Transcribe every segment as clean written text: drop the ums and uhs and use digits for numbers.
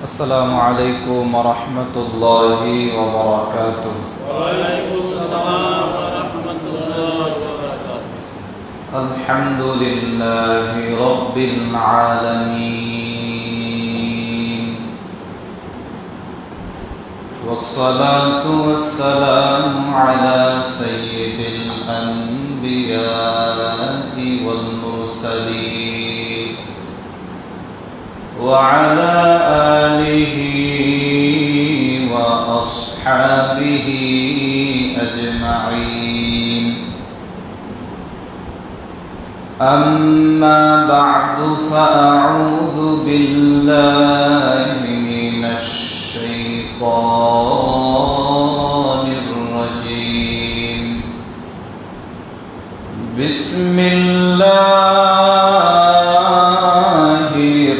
السلام عليكم ورحمة الله وبركاته. وعليكم السلام ورحمة الله وبركاته. الحمد لله رب العالمين، والصلاة والسلام على سيد الأنبياء والمرسلين وعلى آله وأصحابه أجمعين. أما بعد، فأعوذ بالله من الشيطان الرجيم. بسم الله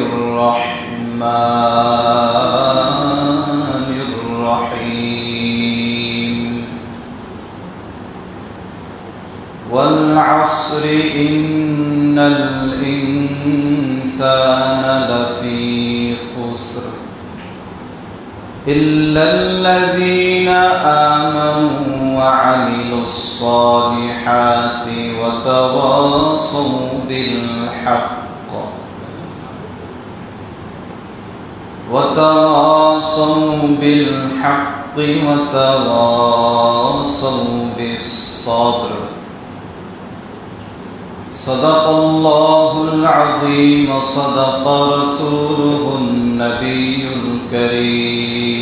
الرحمن الرحيم. والعصر إن الإنسان لفي خسر إلا الذين آمنوا وعملوا الصالحات وتواصوا بالحق وتواصوا بالصبر. صدق الله العظيم وصدق رسوله النبي الكريم،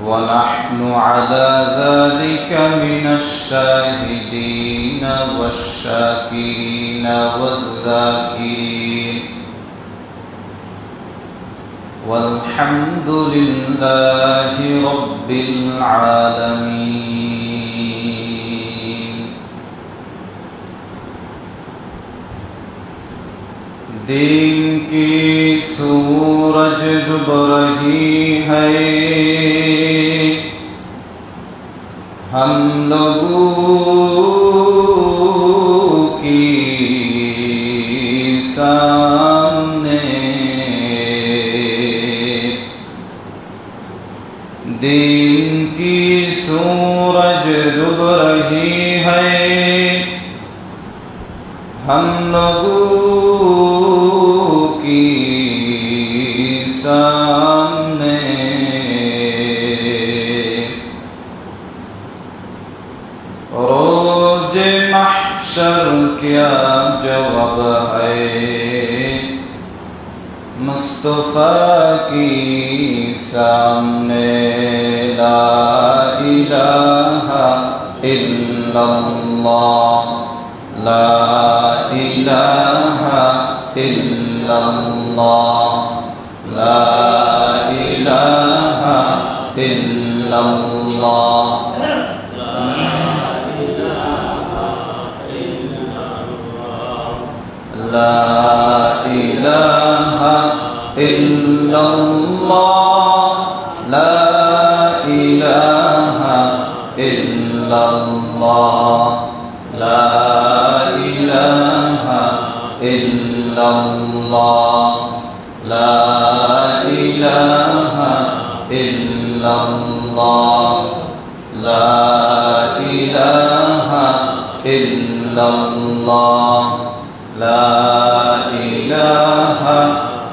ونحن على ذلك من الشاهدين والشاكرين والذاكرين، والحمد لله رب العالمين. دین کی سورج ڈوب رہی ہے، ہم لوگوں کی سامنے دین کی سورج ڈوب رہی ہے، ہم لوگوں سامنے روز محشر کیا جواب ہے، مصطفیٰ کی سامنے لا الہ الا اللہ، لا الہ الا اللہ، لا إله إلا الله، لا إله إلا الله، لا إله إلا الله، لا إله إلا الله، لا إله إلا الله، لا إله إلا الله، لا إله إلا الله، لا إله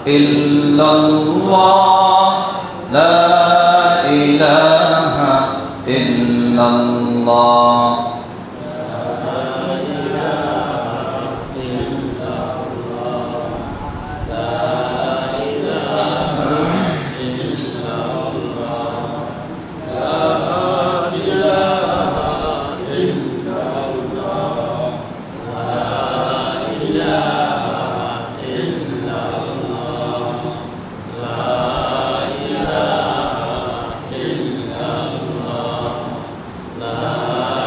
إلا الله، لا إله إلا الله. لا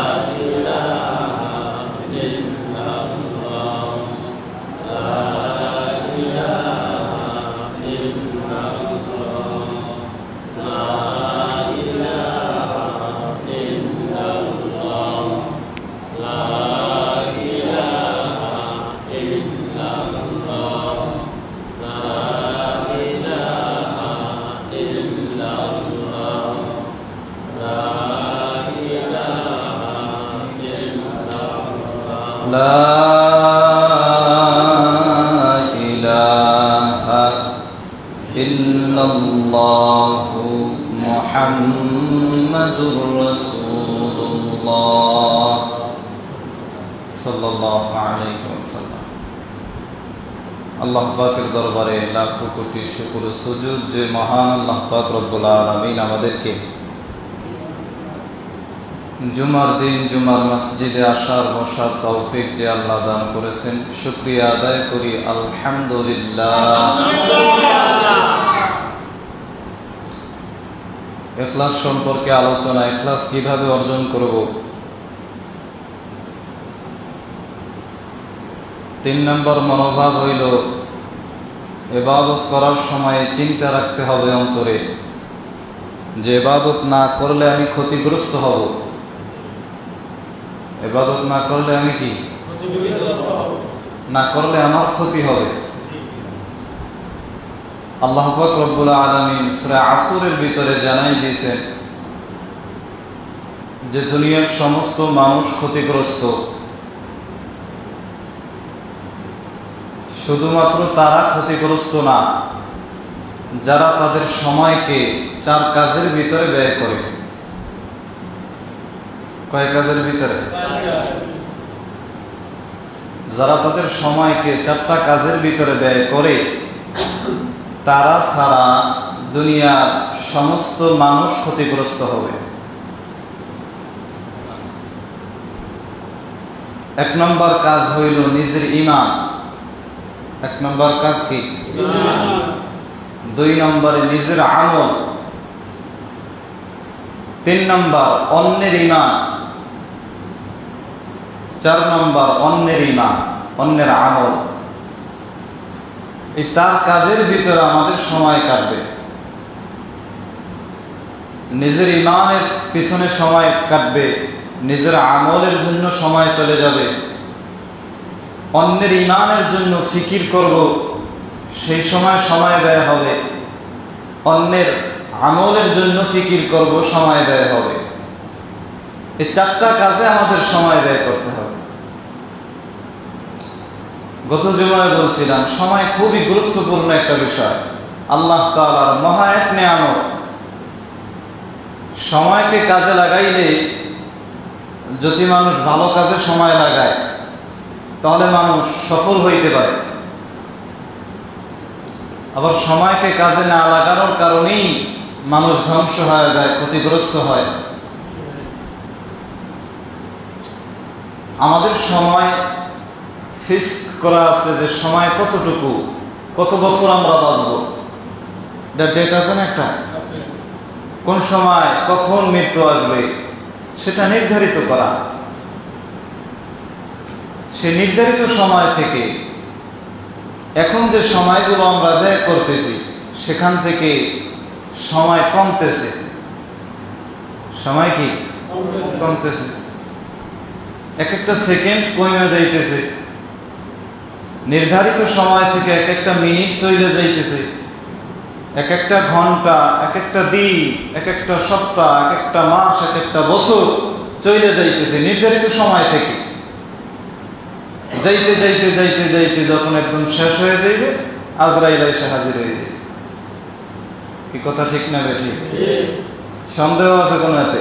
لا إله إلا الله محمد رسول الله صلى الله عليه وسلم। আল্লাহ পাকের দরবারে লাখো কোটি শুকর ও সুজুদ যে মহান আল্লাহ পাক রব্বুল আলামিন আমাদেরকে জুমার দিন জুমার মসজিদে আসার বসার তৌফিক যে আল্লাহ দান করেছেন, শুকরিয়া আদায় করি আলহামদুলিল্লাহ। ইখলাস সম্পর্কে আলোচনা, ইখলাস কিভাবে অর্জন করব। 3 নম্বর মনোভাব হইল ইবাদত করার সময় চিন্তা রাখতে হবে অন্তরে যে ইবাদত না করলে আমি ক্ষতিগ্রস্ত হব, ইবাদত না করলে আমি কি না করলে আমার ক্ষতি হবে। আল্লাহ পাক রব্বুল আলামিন সূরা আসরের ভিতরে জানাই দিয়েছেন যে দুনিয়ার সমস্ত মানুষ ক্ষতিগ্রস্ত, শুধুমাত্র তারা ক্ষতিগ্রস্ত না যারা তাদের সময়কে 4 কাজের ভিতরে ব্যয় করে। কয় কাজের ভিতরে? যারা তাদের সময়কে 4টা কাজের ভিতরে ব্যয় করে, তারা ছাড়া দুনিয়ার সমস্ত মানুষ ক্ষতিগ্রস্ত হবে। 1 নম্বর কাজ হইল নিজের ঈমান। 1 নম্বর কাজ কি? 2 নম্বরে নিজের আমল। 3 নম্বর অন্যের ঈমান। 4 নম্বর অন্যের ঈমান, অন্যের আমল। এই 4 কাজের ভিতরে আমাদের সময় কাটবে। নিজের ঈমানের পিছনে সময় কাটবে, নিজের আমলের জন্য সময় চলে যাবে, অন্যের ঈমানের জন্য ফিকির করব, সেই সময় সময় ব্যয় হবে, অন্যের আমলের জন্য ফিকির করব, সময় ব্যয় হবে। এই 4টা কাজে আমাদের সময় ব্যয় করতে হবে। গত জুমায় বলছিলাম সময় খুবই গুরুত্বপূর্ণ একটা বিষয়, আল্লাহ তাআলার মহা এক নিয়ামত। সময়কে কাজে লাগাইলে, যদি মানুষ ভালো কাজে সময় লাগায় তাহলে মানুষ সফল হইতে পারে। আবার সময়কে কাজে না লাগানোর কারণেই মানুষ ধ্বংস হয়ে যায়, ক্ষতিগ্রস্ত হয়। আমাদের সময় ফিক্স করা আছে যে সময় কতটুকু, কত বছর আমরা বাঁচব, এটা ডেট আছে না একটা, কোন সময় কখন মৃত্যু আসবে সেটা নির্ধারিত করা। সে নির্ধারিত সময় থেকে এখন যে সময়গুলো আমরা ব্যয় করতেছি সেখান থেকে সময় কমতেছে। সময় কি কমতেছে, এক একটা সেকেন্ড কমে যাইতেছে, নির্ধারিত সময় থেকে এক একটা মিনিট চলে যাইতেছে, এক একটা ঘন্টা, এক একটা দিন, এক একটা সপ্তাহ, এক একটা মাস, এক একটা বছর চলে যাইতেছে নির্ধারিত সময় থেকে। যাইতে যাইতে যাইতে যাইতে যখন একদম শেষ হয়ে যাইবে, আজরাইল এসে হাজির হয়ে যাবে। কি কথা ঠিক না বেঠিক? সন্দেহ আছে কোনো এতে?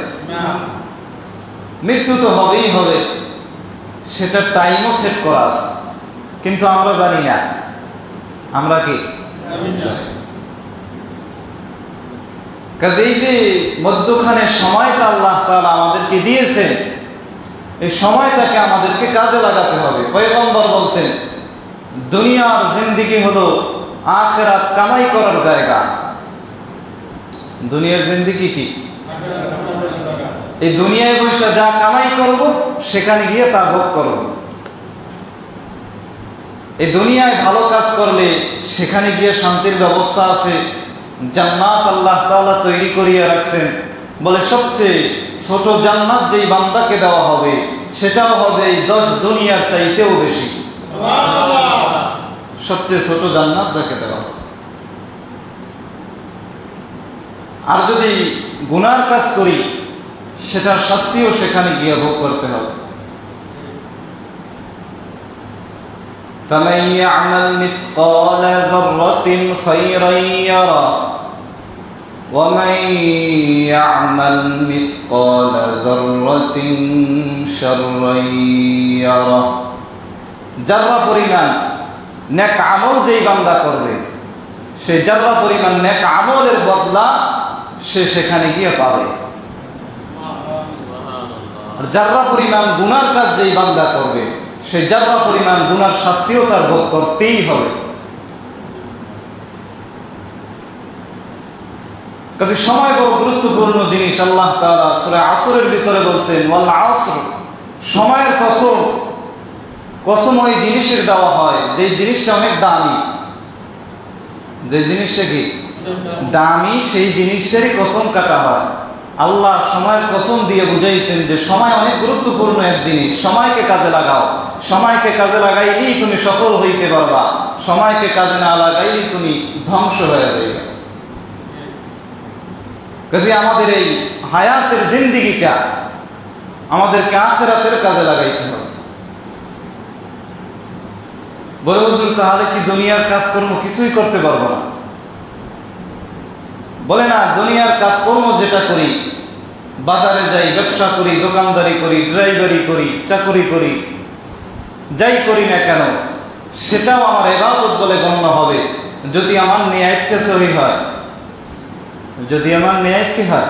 মৃত্যু তো হবেই হবে, সেটা টাইমও সেট করা আছে, কিন্তু আমরা জানি না। আমরা কি কাজেই যে মধ্যখানে সময়টা আল্লাহ তাআলা আমাদেরকে দিয়েছেন, এই সময়টাকে আমাদেরকে কাজে লাগাতে হবে। পয়গম্বর বলছেন দুনিয়ার জিন্দেগি হলো আখিরাত কামাই করার জায়গা। দুনিয়ার জিন্দেগি কি? এই দুনিয়ায় বসে যা কামাই করব সেখানে গিয়ে তা ভোগ করব। এই দুনিয়ায় ভালো কাজ করলে সেখানে গিয়ে শান্তির ব্যবস্থা আছে, জান্নাত আল্লাহ তাআলা তৈরি করিয়া রাখছেন। বলে সবচেয়ে ছোট জান্নাত যেই বান্দাকে দেওয়া হবে সেটাও হবে 10 দুনিয়ার চাইতেও বেশি। সবচেয়ে ছোট জান্নাত যাকে দেওয়া হবে। আর যদি গুনার কাজ করি সেটার শাস্তিও সেখানে গিয়ে ভোগ করতে হবে। فمن يعمل مثقال ذرة خيرا يره ومن يعمل مثقال ذرة شرا يره। যারা পরিমাণ নেক আমল যেই বান্দা করবে সেই যারা পরিমাণ নেক আমলের বদলা সে সেখানে গিয়ে পাবে। আর যারা পরিমাণ গুনার কাজ যেই বান্দা করবে সেই যারা পরিমাণ গুনার শাস্তিও তার ভোগ করতেই হবে। কাজে সময় বড় গুরুত্বপূর্ণ জিনিস। আল্লাহ তাআলা সূরা আসরের ভিতরে বলছেন ওয়াল আসর, সময়ের কসম। কসম ওই জিনিসের দেওয়া হয় যে জিনিসটা অনেক দামি। যে জিনিসটা কি দামি সেই জিনিসটারই কসম কাটা হয়। আল্লাহ সময়ের কসম দিয়ে বুঝাইছেন যে সময় অনেক গুরুত্বপূর্ণ এক জিনিস। সময়কে কাজে লাগাও, সময়কে কাজে লাগাইলেই তুমি সফল হইতে পারবা, সময়কে কাজে না লাগাইলেই তুমি ধ্বংস হয়ে যাবে। কাজে আমাদের এই হায়াতের জিন্দেগিটা আমাদেরকে আখিরাতের কাজে লাগাইতে হবে। বলে হুজুর তাহলে কি দুনিয়ার কাজকর্ম কিছুই করতে পারবো না? বলে না, দুনিয়ার কাজকর্ম যেটা করি, বাজারে যাই, ব্যবসা করি, দোকানদারি করি, ড্রাইভারি করি, চাকরি করি, যাই করি না কেন সেটাও আমার ইবাদত বলে গণ্য হবে যদি আমার নিয়তটা সহি হয়। যদি আমার নিয়ত কি হয়,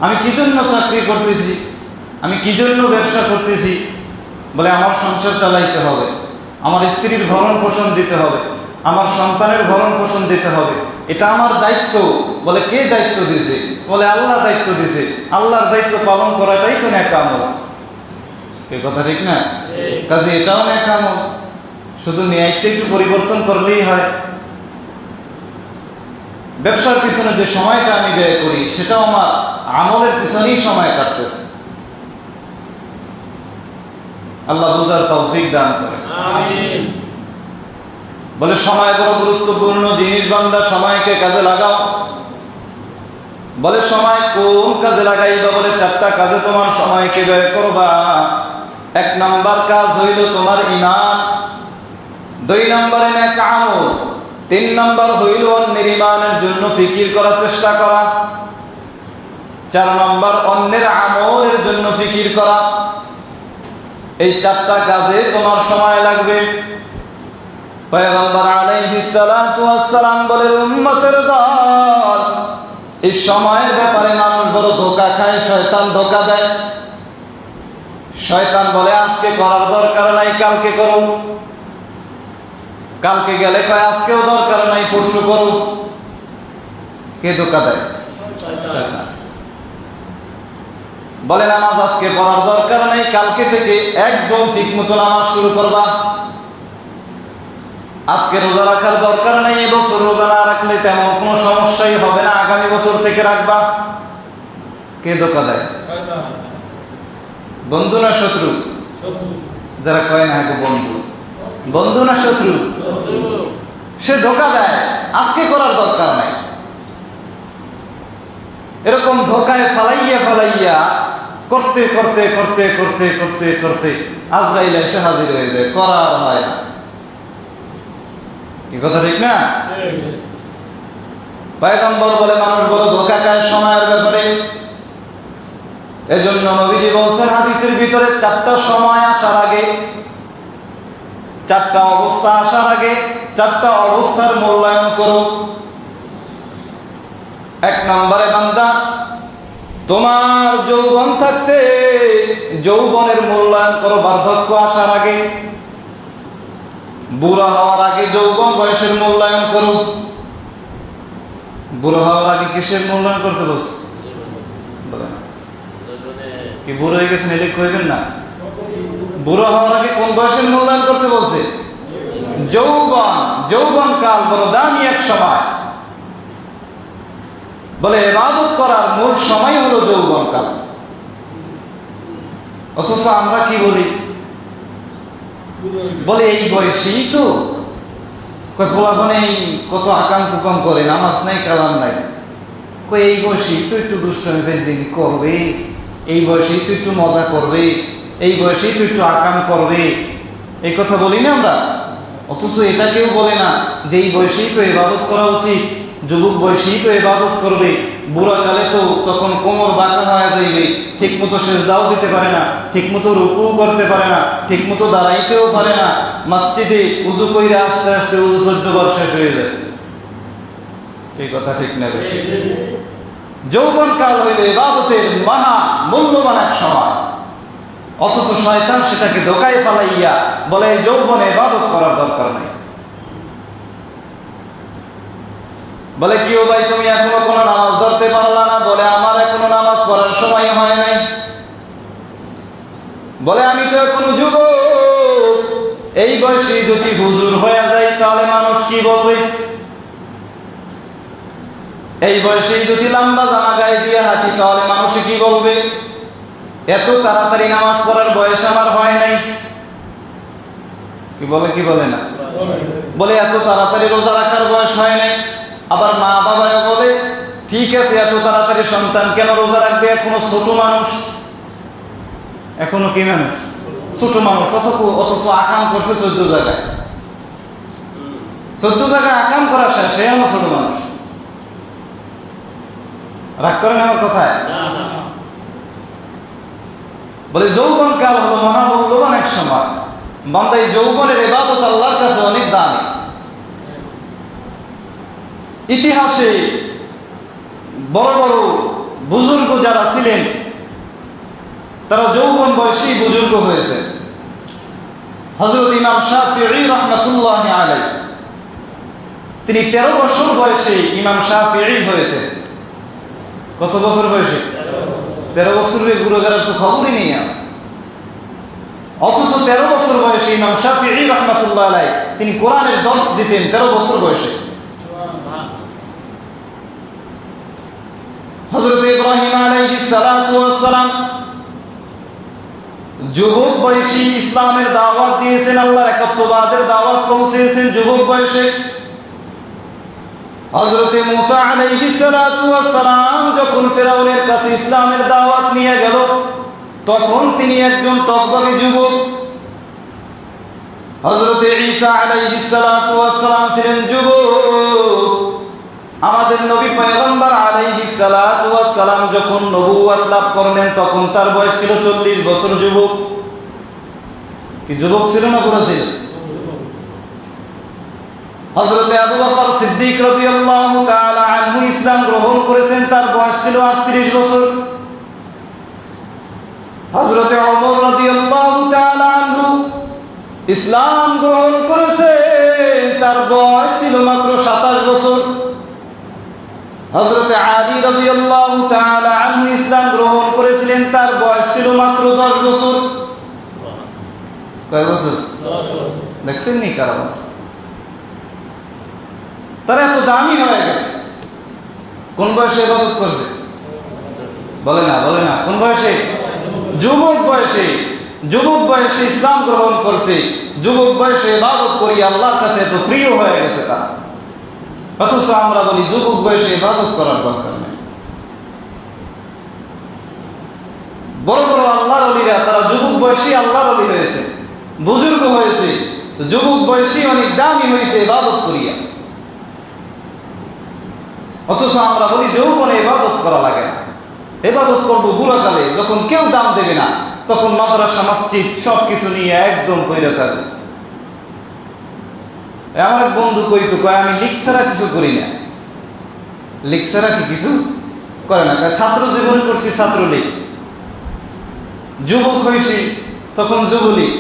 আমি কি জন্য চাকরি করতেছি, আমি কি জন্য ব্যবসা করতেছি, বলে আমার সংসার চালাইতে হবে, আমার স্ত্রীর ভরণ পোষণ দিতে হবে, আমার সন্তানের ভরণ পোষণ দিতে হবে, এটা আমার দায়িত্ব। বলে কে দায়িত্ব দিছে? বলে আল্লাহ দায়িত্ব দিছে। আল্লাহর দায়িত্ব পালন করাটাই তো নেক আমল। এ কথা ঠিক না? কাজে এটাও নেক আমল, শুধু নিয়তটা একটু পরিবর্তন করলেই হয়। ব্যবসার পিছনে যে সময়টা আমি ব্যয় করি সেটাও আমার আমলের পিছনেই সময় কাটতেছে। আল্লাহ বুঝার তৌফিক দান করে। আমিন। বলে সময় বড় গুরুত্বপূর্ণ জিনিস, বান্দা সময়কে কাজে লাগাও। বলে সময় কোন কাজে লাগাইবা? বলে চারটা কাজে তোমার সময়কে ব্যয় করবা। 1 নাম্বার কাজ হইল তোমার ঈমান, 2 নম্বরে নেক আমল, 3 নাম্বার হইল অন্যের ঈমানের জন্য ফিকির করার চেষ্টা করা, 4 নাম্বার অন্যের আমলের জন্য ফিকির করা। এই 4টা কাজে তোমার সময় লাগবে। পয়গম্বর আলাইহিস সালাতু ওয়াস সালাম বলেন, উম্মতের দল, এই সময়ের ব্যাপারে মানুষ বড় ধোঁকা খায়, শয়তান ধোঁকা দেয়। শয়তান বলে আজকে করার দরকার নাই, কালকে করো। কালকে গেলে কয় আজকেও দরকার নাই, পরশু করো। কে ধোঁকা দেয়? শয়তান। বলে নামাজ আজকে পড়ার দরকার নাই, কালকে থেকে একদম ঠিক মতো নামাজ শুরু করবা। আজকে রোজা রাখার দরকার নাই, এবছর রোজা না রাখলে তেমন কোনো সমস্যাই হবে না, আগামী বছর থেকে রাখবা। কে ধোঁকা দেয়? বন্ধু না শত্রু? যারা কয় না বন্ধু, বন্ধু না শত্রু? সে ধোঁকা দেয়, আজকে করার দরকার নাই। এরকম ধোঁকায় ফালাইয়া ফালাইয়া করতে করতে করতে করতে করতে করতে আজরাইল এসে হাজির হয়ে যায়, করার হয় না। কি কথা ঠিক না? পয়গম্বর বলে মানুষ বড় ধোঁকা খায় সময়ের ব্যাপারে। এজন্য নবীজি বলছেন হাদিসের ভিতরে 4টা সময় আসার আগে, 4টা অবস্থা আসার আগে 4টা অবস্থার মূল্যায়ন করো। 1 নম্বরে বান্দা, তোমার যৌবন থাকতে যৌবনের মূল্যায়ন করো বার্ধক্য আসার আগে। বুড়া হওয়ার আগে যৌবন বয়সের মূল্যায়ন করো। বুড়ো হওয়ার আগে কিসের মূল্যায়ন করতে বলছে? বলেন কি বুড়ো হয়ে গেছেন এলে কইবেন না? বুড়ো হওয়ার আগে কোন বয়সের মূল্যায়ন করতে বলছে? যৌবন। যৌবন কাল বড় দামি এক সময়। বলে ইবাদত করার মূল সময় হলো যৌবন কাল। অথচ আমরা কি বলি? বলে এই বয়সেই তো পোলাপনে কত আকাম কুকাম করে, নামাজ নাই কালাম নাই, এই বয়সেই তো একটু দুষ্টমি বেশদিন করবে, এই বয়সেই তো একটু মজা করবে, এই বয়সেই তো একটু আকাম করবে। এই কথা বলি না আমরা? অথচ এটা কেউ বলে না যে এই বয়সেই তো ইবাদত করা উচিত, যুবক বয়সেই তো ইবাদত করবে, বুড়া কালে তো তখন কোমর বাঁকা হয়ে যাইবে, ঠিক মতো সেজদাও দিতে পারে না, ঠিক মতো রুকুও করতে পারে না, ঠিক মতো দাঁড়াইতেও পারে না, মসজিদে উজু কইরা আস্তে আস্তে উজু 14 বার শেষ হয়ে যায়। এই কথা ঠিক না? যৌবন কাল হইলে ইবাদতের মহা মূল্যবান এক সময়, অথচ শয়তান সেটাকে ধোকায় ফালাইয়া বলে এই যৌবনে ইবাদত করার দরকার নাই। বলে কি ও ভাই তুমি এখনো কোনো নামাজ ধরতে পারলা না? বলে আমার এখনো নামাজ পড়ার সময় হয় নাই। বলে আমি তো এখনো যুবক, এই বয়সে যদি হুজুর হয়ে যায় তাহলে মানুষ কি বলবে? এই বয়সে যদি লম্বা জামা গায়ে দিয়ে হাঁটি তাহলে মানুষ কি বলবে? এত তাড়াতাড়ি নামাজ পড়ার বয়স আমার হয় নাই। কি বলে কি বলে না? বলে এত তাড়াতাড়ি রোজা রাখার বয়স হয় নাই। আবার মা বাবাও বলে ঠিক আছে এত তাড়াতাড়ি সন্তান কেন রোজা রাখবে, এখনো ছোট মানুষ। এখনো কি মানুষ? ছোট মানুষ। অথচ আকাম করছে 14 জায়গায়। 14 জায়গায় আকাম করা শেষ, সে আমার ছোট মানুষ। রাগ করেন আমার কথায়? বলে যৌবন কাল হলো মহামূল্যবান এক সময়। বান্দা এই যৌবনের ইবাদত আল্লাহর কাছে অনেক দামি। ইতিহাসে বড় বড় বুজুর্গ যারা ছিলেন তারা যৌবন বয়সী বুজুর্গ হয়েছে। হযরত ইমাম শাফিঈ রাহমাতুল্লাহি আলাইহি তিনি 13 বছর বয়সে ইমাম শাফিঈ হয়েছে। কত বছর বয়সে? 13 বছরের গুরুগারের তো খবরই নেই। অথচ 13 বছর বয়সে ইমাম শাফিঈ রাহমাতুল্লাহ আলাইহি তিনি কোরআনের দর্স দিতেন 13 বছর বয়সে। হযরত ইব্রাহিম আলাইহিস সালাতু ওয়াস সালাম যুবক বয়সী ইসলামের দাওয়াত দিয়েছেন, আল্লাহর একাত্মবাদের দাওয়াত পৌঁছেছেন যুবক বয়সে। হযরত মূসা আলাইহিস সালাতু ওয়াস সালাম যখন ফিরাউনের কাছে ইসলামের দাওয়াত নিয়ে গেল তখন তিনি একজন টকবগে যুবক। হযরত ঈসা আলাইহিস সালাতু ওয়াস সালাম ছিলেন যুবক। আমাদের নবী পয়গম্বর আলাইহিস সালাতু ওয়াস সালাম যখন নবুয়ত লাভ করলেন তখন তার বয়স ছিল 40 বছর। যুবক কি যুবক ছিল না বুড়া ছিল? হযরত আবু বকর সিদ্দিক রাদিয়াল্লাহু তাআলা আনহু ইসলাম গ্রহণ করেছেন, তার বয়স ছিল 38 বছর। হযরত ওমর রাদিয়াল্লাহু তাআলা আনহু ইসলাম গ্রহণ করেছেন, তার বয়স ছিল মাত্র 27 বছর। হযরত আলী রাদিয়াল্লাহু তাআলা আনহু ইসলাম গ্রহণ করেছিলেন, তার বয়স ছিল মাত্র 10 বছর। কয় বছর? 10 বছর। দেখছেন নি কারণ তারা এত দামি হয়ে গেছে। কোন বয়সে ইবাদত করছে? বলে না বলে না কোন বয়সে? যুবক বয়সে। যুবক বয়সে ইসলাম গ্রহণ করছে, যুবক বয়সে ইবাদত করি আল্লাহর কাছে এত প্রিয় হয়ে গেছে তারা। অথচ আমরা বলি যুবক বয়সে ইবাদত করার দরকার নেই। বড় বড় আল্লাহর ওলিরা তারা যুবক বয়সী আল্লাহর ওলি হয়েছে, বুজুর্গ হয়েছে, যুবক বয়সী অনেক দামি হয়েছে ইবাদত করিয়া। অথচ আমরা বলি যৌবনে ইবাদত করা লাগে না, ইবাদত করবো বুড়াকালে যখন কেউ দাম দেবে না, তখন মাদ্রাসা মসজিদ সবকিছু নিয়ে একদম কইরা থাকবে। আমার এক বন্ধু কইতো কয় আমি লিগ ছাড়া কিছু করি না। লিগ ছাড়া কি কিছু করে না? ছাত্র জীবনে করছি ছাত্রলীগ, যুবক হয়েছি তখন যুবলীগ,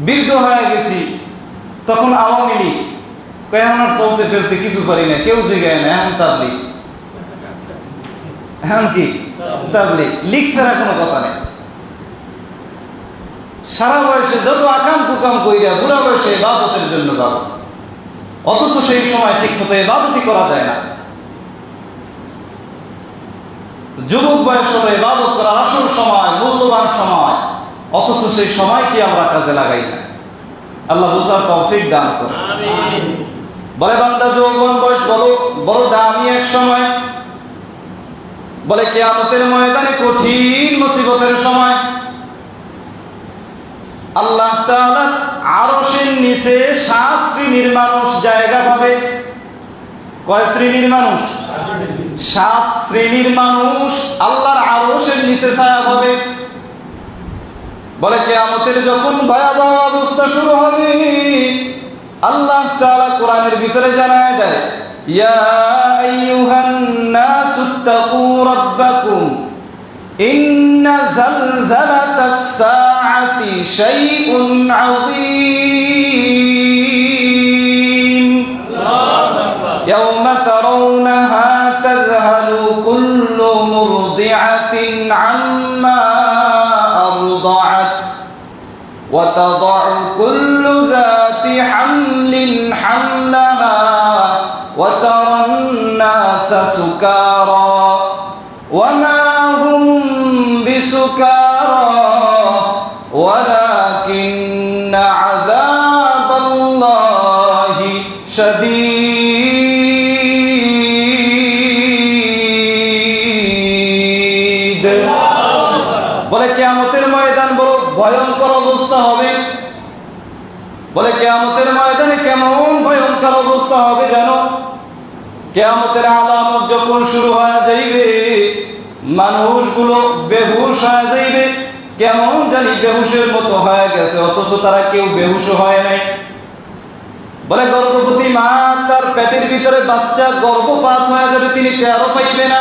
বৃদ্ধ হয়ে গেছি তখন আওয়ামী লীগ। কয় আমার চলতে ফেলতে কিছু পারি না, কেউ জিগায় না, এখন তাবলীগ। এখন কি তাবলীগ? লিগ ছাড়া কোনো কথা নেই। সারা বয়সে যত আকাম কুকাম কইরা বুড়া বয়সে ইবাদতের জন্য বাবা, অথচ সেই সময় ঠিক মতো ইবাদতই করা যায় না। যুবক বয়স হলো ইবাদত করার আসল সময়, মূল্যবান সময়, অথচ সেই সময়কে আমরা কাজে লাগাই না। আল্লাহ বুঝার তৌফিক দান করুন। আমিন। বলে বান্দা যৌবন বয়স বড় দামি এক সময়। বলে কিয়ামতের ময়দানে কঠিন মুসিবতের সময়। আল্লাহ তাআলার আরশের নিচে 7 শ্রেণীর মানুষ জায়গা পাবে। কয় শ্রেণীর মানুষ? 7 শ্রেণীর মানুষ আল্লাহর আরশের নিচে ছায়া পাবে। বলে কিয়ামতের যখন ভয়াবহ অবস্থা শুরু হবে, আল্লাহ তাআলা কোরআনের ভিতরে জানায় দেয়, ইয়া আইয়ুহান নাসুত্তাকু রাব্বাকুম ইন্না জালজালাতাস সাআতি শাইউন আযীম ইয়াওমা তারাউনাহা তাযহালু কুল্লু মুরদিআতিন আম্মা আরদাআত ওয়া তাদাউ কুল্লু যাতি হামলিন হামলাহা ওয়া তারান নাসা সুকারা ওয়া মা হুম বিসুকারা ওয়ালাকিন্না আযাবাল্লাহি শাদীদ। বলে কিয়ামতের ময়দান বড় ভয়ঙ্কর অবস্থা হবে। বলে কিয়ামতের ময়দানে কেমন ভয়ঙ্কর অবস্থা হবে জানো? কিয়ামতের আলামত যখন শুরু হয়ে যাইবে, মানুষগুলো বেহুশ হয়ে যাইবে, কেমন জানি বেহুশের মতো হয়ে গেছে, অথচ তারা কেউ বেহুশ হয় নাই। বলে গর্ভবতী মা, তার পেটের ভিতরে বাচ্চা গর্ভপাত হয়ে যাবে, তিনি টেরও পাইবে না।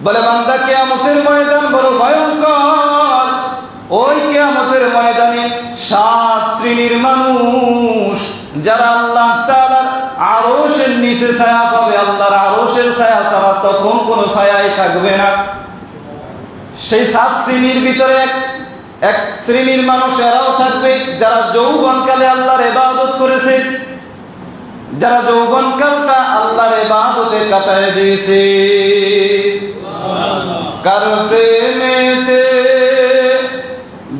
বলে বান্দা কিয়ামতের ময়দান বড় ভয়ঙ্কর। ওই কিয়ামতের ময়দানে 7 শ্রেণীর মানুষ যারা আল্লাহ তাআলার আরশের নিচে ছায়া পাবে। আল্লাহর আরশের ছায়া ছাড়া তখন কোনো ছায়াই থাকবে না। সেই 7 শ্রেণীর ভিতরে এক শ্রেণীর মানুষ এরাও থাকবে যারা যৌবনকালে আল্লাহর ইবাদত করেছে, যারা যৌবনকালটা আল্লাহর ইবাদতে কাটায় দিয়েছে। কারো প্রেমেতে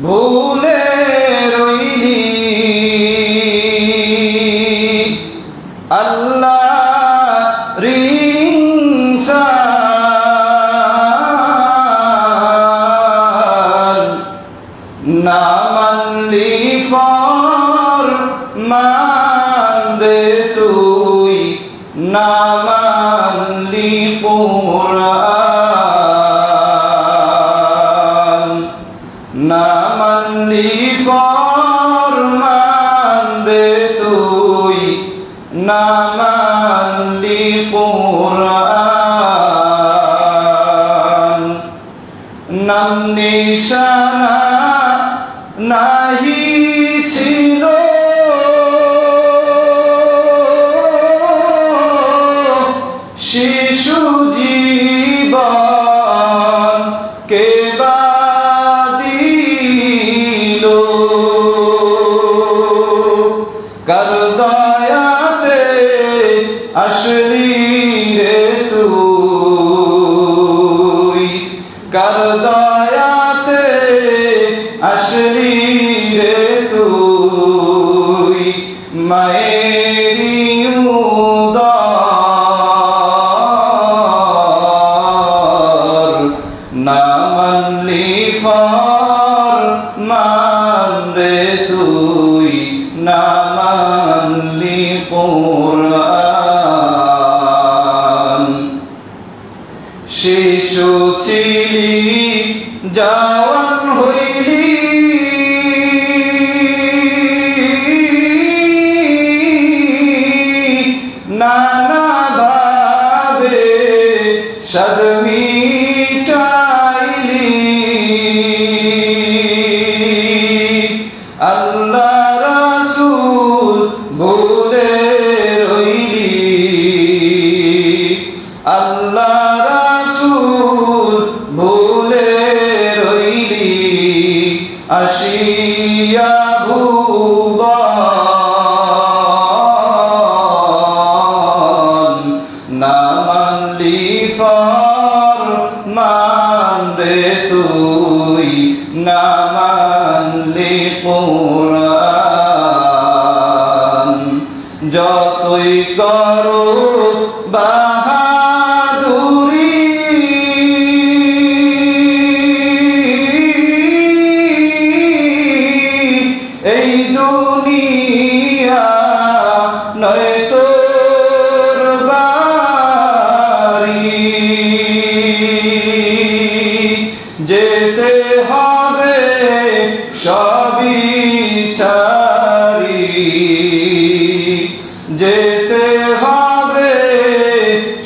ভুলে রইলি আল্লাহ রিনসান না মানলি ফর মানবে তুই, না মানলি কুরআন, না মানলি ফর মানবে তুই, না মানলি কুরআন। নাম নিশানা নাহি ছিল শিশু জীবন কে বাদিল, কার দয়াতে আসলি রে তুই, কার দয়াতে আসলি রে তুই, মায়েরি উদর না মানলি ফর মানবে তুই, না মানলি কুরআন। শিশু ছিলি জওয়ান হইলি নানা ভাবে সাদ মিটাইলি, আল্লাহ রাসূল ভুলে রইলি, আল্লাহ রাসূল ভুলে রইলি আসিয়া ভুবন, না মানলি ফর মানবে তুই, না মানলি কুরআন। যতই করো বাহাদুরি এই দুনিয়া নয় তোর বাড়ি, যেতে হবে সবই ছাড়ি, যেতে হবে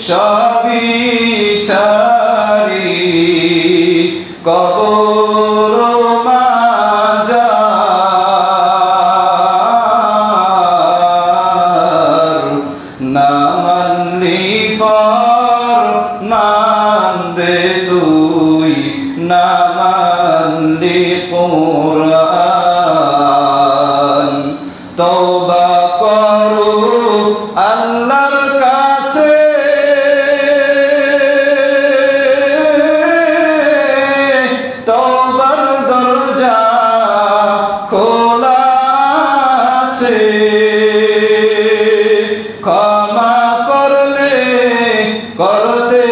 সবই ছাড়ি, কবর মাজার, না মানলি ফরমান রে তুই, না মানলি কোরআন। তওবা করো আল্লাহর কাছে, তওবার দরজা খোলা আছে, ক্ষমা করলে করতে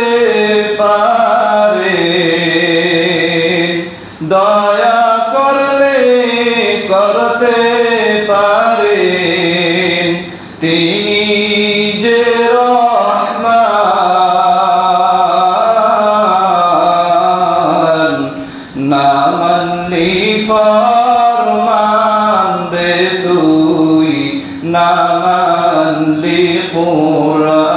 পারে, দয়া করলে করতে পারে, তিনি যে রহমান। না মানলি ফরমান রে তুই, না মানলি কোরআন।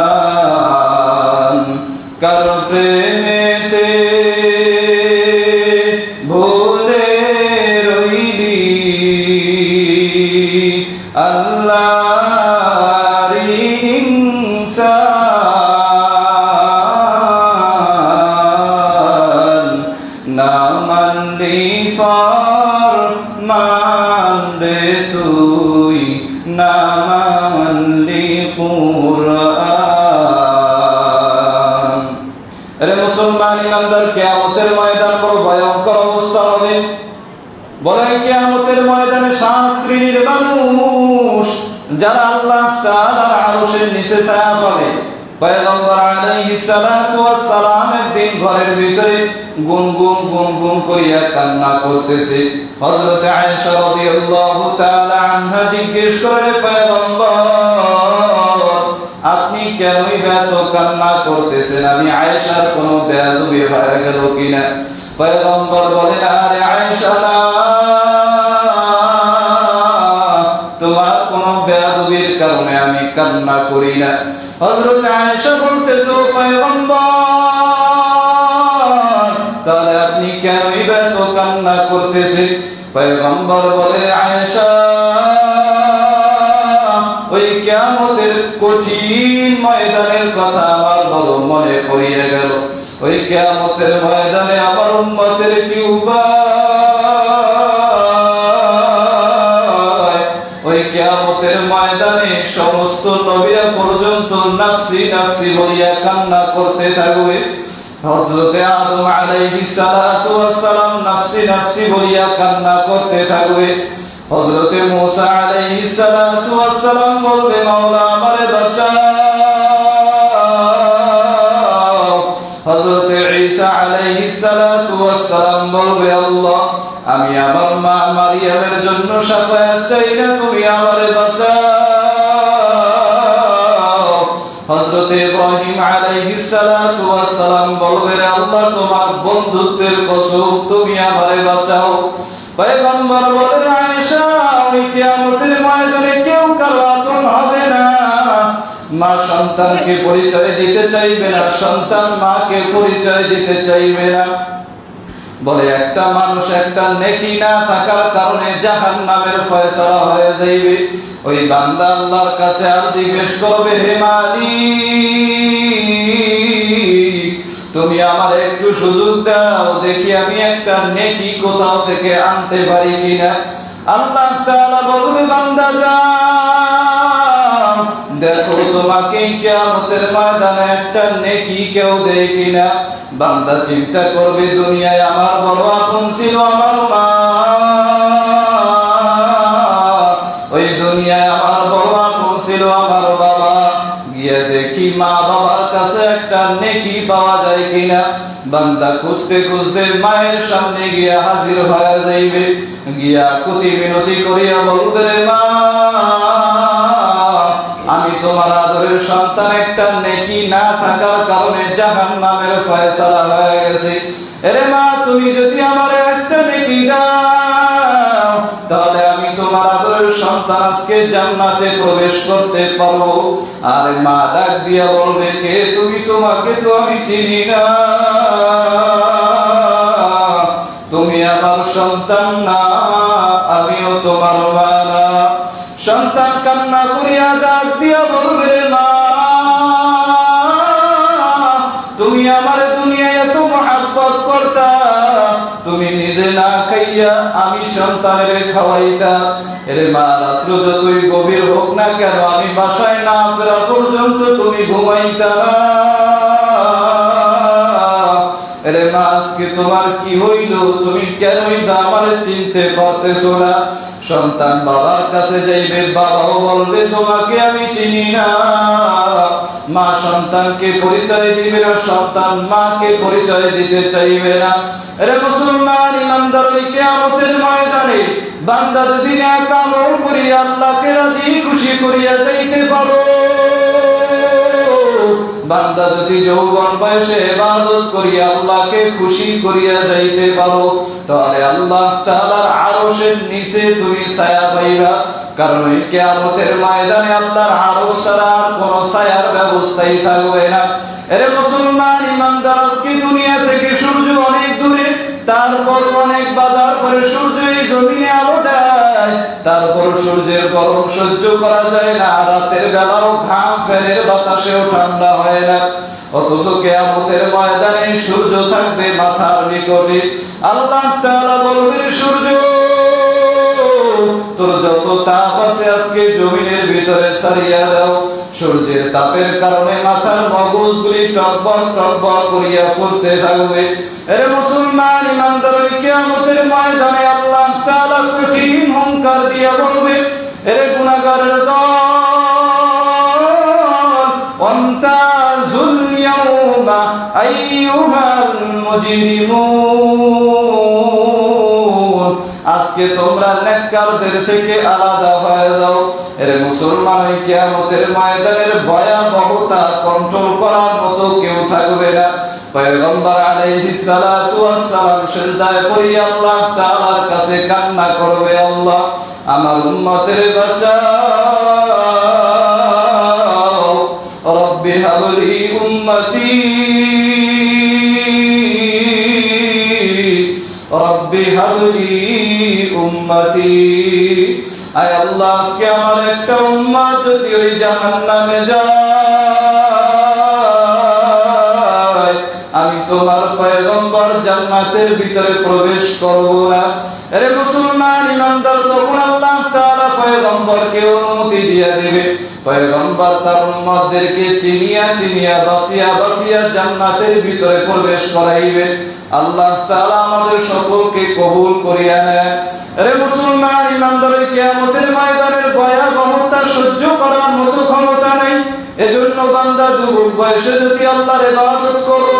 কারো প্রেমেতে ভুলে রইলি আল্লাহর ইনসান, না মানলি ফরমান রে তুই, না মানলি কোরআন। আরে মুসলমান ইমানদার, কিয়ামতের ময়দান বড় ভয়ঙ্কর অবস্থা হবে। বলে কিয়ামতের ময়দানে 7 শ্রেণীর মানুষ যারা আল্লাহ তাআলার আরশের নিচে ছায়া পাবে। পয়গম্বর আলাইহিস সালাতু ওয়াস সালামের দিন ঘরের ভিতরে গুনগুন গুনগুন করিয়া কান্না করতেছে। হযরত আয়েশা রাদিয়াল্লাহু তাআলা আনহা জিজ্ঞেস করে, পয়গম্বর আপনি কেনই এত কান্না করতেছেন? আমি আয়েশার কোনো বেয়াদবি হয়ে গেল কিনা? পয়গম্বর বলেন, আরে আয়েশা না, তোমার কোনো বেয়াদবির কারণে আমি কান্না করি না। হযরত আয়েশা বলতেছে, পয়গম্বর তাহলে আপনি কেনই এত কান্না করতেছেন? পয়গম্বর বলে, আয়েশা ওই কিয়ামতের কঠিন ময়দানের কথা আমার বড় মনে পড়িয়ে গেল। ওই কিয়ামতের ময়দানে আমার উম্মতের কি উপায়? ওই কিয়ামতের ময়দানে সমস্ত নবীরা পর্যন্ত নাফসি নাফসি বলিয়া কান্না করতে থাকবে। হযরতে আদম আলাইহিস সালাতু ওয়াস সালাম নাফসি নাফসি বলিয়া কান্না করতে থাকবে। হযরতে মূসা আলাইহিস সালাতু ওয়াস সালাম বলবে, মাওলা আমারে বাঁচাও। হযরতে ঈসা আলাইহিস সালাতু ওয়াস সালাম বলবে, আল্লাহ আমি আমার মা মারিয়ামের জন্য শাফায়াত চাই না, তুমি আমারে বাঁচাও। হযরতে ইব্রাহিম আলাইহিস সালাতু ওয়াস সালাম বলবে, আল্লাহ তোমার বন্ধুত্বের কসম তুমি আমারে বাঁচাও। পয়গম্বর বলেন, আয়েশা ওই কিয়ামতের ময়দানে কেউ কারো আপন হবে না। মা সন্তানকে পরিচয় দিতে চাইবে না, সন্তান মাকে পরিচয় দিতে চাইবে না। বলে একটা মানুষ একটা নেকি না থাকার কারণে জাহান্নামের ফয়সালা হয়ে যাইবে। ওই বান্দা আল্লাহর কাছে আর জিজ্ঞেস করবে, হে মালিক তুমি আমার একটু সুযোগ দাও, দেখি আমি একটা নেকি কোথাও থেকে আনতে পারি কিনা। আল্লাহ তাআলা বলবে, বান্দা যাও দেখো তোমাকে কিয়ামতের ময়দানে একটা নেকি কেউ দেয় কিনা। বান্দা চিন্তা করবে, দুনিয়ায় আমার বড় আপন ছিল আমার মা, ওই দুনিয়ায় আমার বড় আপন ছিল আমার বাবা। গিয়ে দেখি মা বাবার কাছে একটা নেকি পাওয়া যায় কিনা। বান্দা খুঁজতে খুঁজতে মায়ের সামনে গিয়া হাজির হয়ে যাইবে, গিয়া কুতি মিনতি করিয়া বলবে, রে মা, আমি তোমার আদরের সন্তান, একটা নেকি না থাকার কারণে জাহান্নামের ফয়সালা হয়ে গেছে। এরে মা, তুমি যদি আমার একটা নেকি দাও, তাহলে আমি তোমার আদরের সন্তান আজকে জান্নাতে প্রবেশ করতে পারবো। আর মা ডাক দিয়া বলবে, কে তুমি? তোমাকে তো আমি চিনি না, তুমি আমার সন্তান না, আমিও তোমার মা না। সন্তান কান্না করিয়া ডাক দিয়া বলবে, রে মা, তুমি আমার দুনিয়ায় এত মহব্বত করতা, তুমি নিজে না খাইয়া আমি সন্তানের খাওয়াইতা। এরে মা, রাত্র যতই গভীর হোক না কেন, আমি বাসায় না ফেরা পর্যন্ত তুমি ঘুমাইতা না। এরে মা, আজকে তোমার কি হইল? তুমি কেনই বা আমার চিনতে পারতেছো না? সন্তান বাবার কাছে যাইবে, বাবাও বলবে, তোমাকে আমি চিনি না। মা সন্তানকে পরিচয় দিবে না, সন্তান মাকে পরিচয় দিতে চাইবে না। এরে মুসলমান ইমানদার, ওই কিয়ামতের ময়দানে বান্দা যদি নেক আমল করিয়া আল্লাহকে রাজি খুশি করিয়া যাইতে পারো, বান্দা যদি যৌবন বয়সে ইবাদত করিয়া আল্লাহকে খুশি করিয়া যাইতে পারো, তাহলে আল্লাহ তাআলার আরশের নিচে তুমি ছায়া পাইবা। কারণ এই কিয়ামতের ময়দানে আল্লাহর আরশ ছাড়া আর কোনো ছায়ার ব্যবস্থাই থাকবে না। এরে মুসলমান ইমানদার, আজকে দুনিয়া থেকে সূর্য অনেক দূরে, তারপর অনেক বাধার পরে সূর্য এই জমিনে আলো দেয়, তারপর সূর্যের গরম সহ্য করা যায় না, রাতের বেলাও ঘাম ফ্যানের বাতাসেও ঠান্ডা হয় না। অথচ কিয়ামতের ময়দানে সূর্য থাকবে মাথার নিকটে। আল্লাহ তাআলা বলবেন, সূর্য, তোর যত তাপ আছে আজকে জমিনের ভিতরে ছাড়িয়া দাও। সূর্যের তাপের কারণে মাথার মগজগুলি টকবক টকবক করিয়া ফুলতে থাকবে। এরে মুসলমান ইমানদার, ওই কিয়ামতের ময়দানে আল্লাহ তাআলা কঠিন হুঙ্কার দিয়া বলবে, এরে গুনাহগারের দল, ওয়ামতাজুল ইয়াউমা আইয়ুহাল মুজরিমুন, আজকে তোমরা নেককারদের থেকে আলাদা হয়ে যাও। এর মুসলমান, ওই কিয়ামতের ময়দানের ভয়াবহতা কন্ট্রোল করার মতো কেউ থাকবে না। পয়গম্বর আলাইহিস সালাতু ওয়াস সালাম সিজদায় পড়ে আল্লাহ তাআলার কাছে কান্না করবে, আল্লাহ আমার উম্মতের বাঁচাও, রব্বি হাবলি উম্মতি, রব্বি হাবলি উম্মতি। আয় আল্লাহ, আজকে আমার একটা উম্মত যদি ওই জাহান্নামে যায়, আমি তোমার পয়গম্বর জান্নাতের ভিতরে প্রবেশ করব না। আরে মুসলমান ইমানদার, তখন আল্লাহ তাআলা পয়গম্বরকে অনুমতি দিয়ে দিবে। পয়গম্বর তার উম্মতদেরকে চিনিয়া চিনিয়া বাসিয়া বাসিয়া জান্নাতের ভিতরে প্রবেশ করাইবেন। আল্লাহ তাআলা আমাদের সকলকে কবুল করিয়া নেন। আরে মুসলমান ইমানদার, কিয়ামতের ময়দানের ভয়াবহতা সহ্য করার মতো ক্ষমতা নাই। এজন্য বান্দা যুবক বয়সে যদি আল্লাহর ইবাদত করো,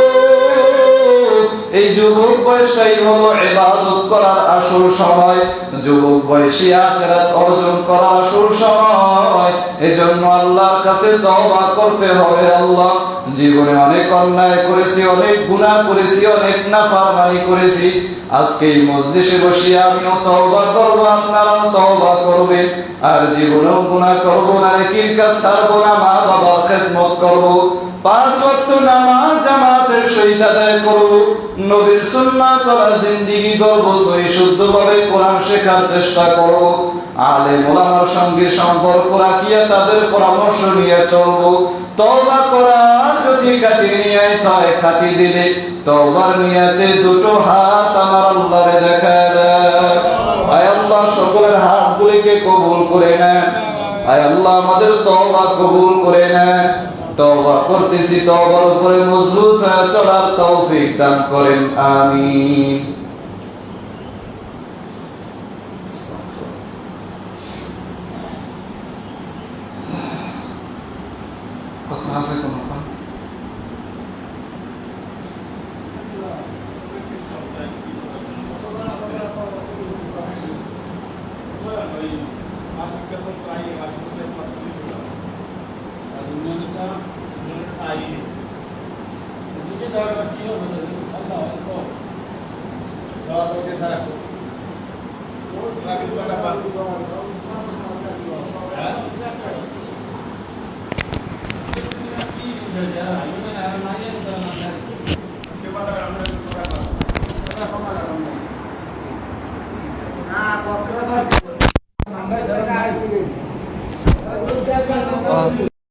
এই যুবক বয়সটাই হলো ইবাদত করার আসল সময়। যুবক বয়সে আখিরাত অর্জন করার আসল সময়। এজন্য আল্লাহর কাছে তওবা করতে হবে। আল্লাহ, জীবনে অনেক অন্যায় করেছি, অনেক গুনাহ করেছি, অনেক নাফরমানি করেছি। আজকে এই মজলিসে বসে আমিও তওবা করব, আপনারাও তওবা করবেন। আর জীবনেও গুনাহ করব না, নেকির কাজ ছাড়ব না, মা বাবার খেদমত করব, 5 ওয়াক্ত নামাজ জামাতের সহিত আদায় করব, নবীর সুন্নাত ওয়ালা জিন্দেগি করব, সহিহ শুদ্ধভাবে কোরআন শেখার চেষ্টা করব, আলেম ওলামার সঙ্গে সম্পর্ক রাখিয়া তাদের পরামর্শ নিয়ে চলব। তওবা করার যদি খাঁটি নিয়ত হয়, খাঁটি দিলে তওবার নিয়তে দুটো হাত আমার আল্লাহরে দেখায় দেয়। আয় আল্লাহ, সকলের হাতগুলিকে কবুল করে নেন। আয় আল্লাহ, আমাদের তওবা কবুল করে নেন। তওবা করতেছি, তওবার উপরে মজবুত হয়ে চলার তৌফিক দান করেন, আমিন। কথা আছে কোন? Yeah.